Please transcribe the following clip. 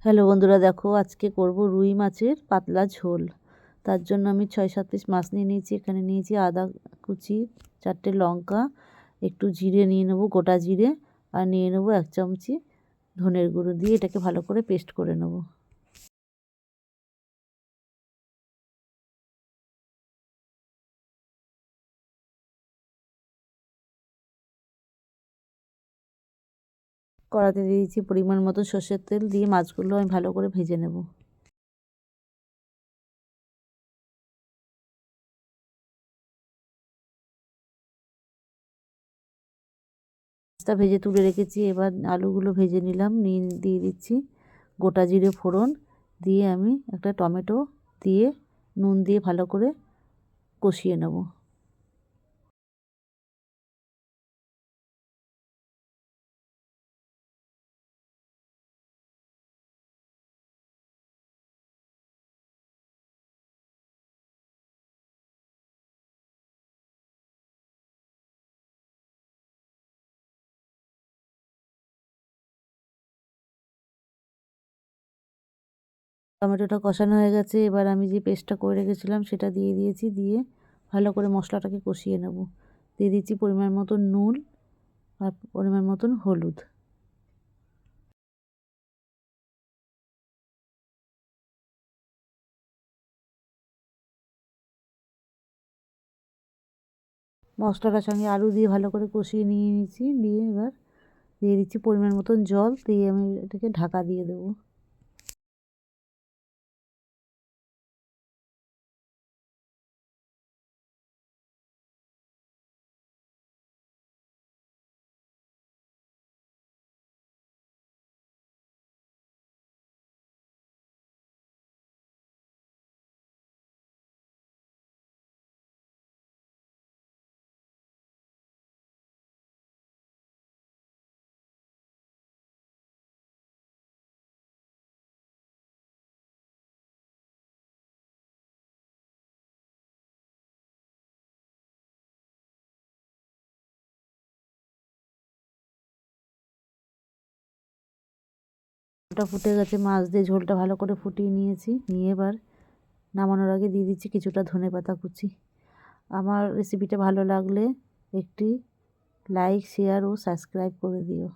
Hello বন্ধুরা, দেখো আজকে করব রুই মাছের পাতলা ঝোল। তার জন্য আমি 6-7 পিস মাছ নিয়ে নিয়েছি। এখানে নিয়েছি আদা কুচি, 4টে লঙ্কা, একটু জিরে নিয়ে নেবো, গোটা জিরে, আর নিয়ে নেবো 1 চামচি ধনের গুঁড়ো দিয়ে এটাকে ভালো করে পেস্ট করে নেব। কড়াতে দিয়ে দিয়েছি পরিমাণ মতো সর্ষের তেল, দিয়ে মাছগুলো আমি ভালো করে ভেজে নেব। মাছটা ভেজে তুলে রেখেছি, এবার আলুগুলো ভেজে নিলাম, নিয়ে দিয়ে দিচ্ছি গোটা জিরে ফোড়ন, দিয়ে আমি একটা টমেটো দিয়ে নুন দিয়ে ভালো করে কষিয়ে নেব। টমেটোটা কষানো হয়ে গেছে, এবার আমি যে পেস্টটা করে রেখেছিলাম সেটা দিয়ে দিয়েছি, দিয়ে ভালো করে মশলাটাকে কষিয়ে নেব। দিয়ে দিচ্ছি পরিমাণ মতন নুন আর পরিমাণ মতন হলুদ। মশলাটার সঙ্গে আলু দিয়ে ভালো করে কষিয়ে নিয়ে নিয়েছি, দিয়ে এবার দিয়ে দিচ্ছি পরিমাণ মতন জল, দিয়ে আমি এটাকে ঢাকা দিয়ে দেবো। ঝোলটা ফুটে গেছে, মাছ দিয়ে ঝোলটা ভালো করে ফুটিয়ে নিয়েছি, নিয়ে এবার নামানোর আগে দিয়ে দিচ্ছি কিছুটা ধনেপাতা কুচি। আমার রেসিপিটা ভালো লাগলে একটি লাইক, শেয়ার ও সাবস্ক্রাইব করে দিও।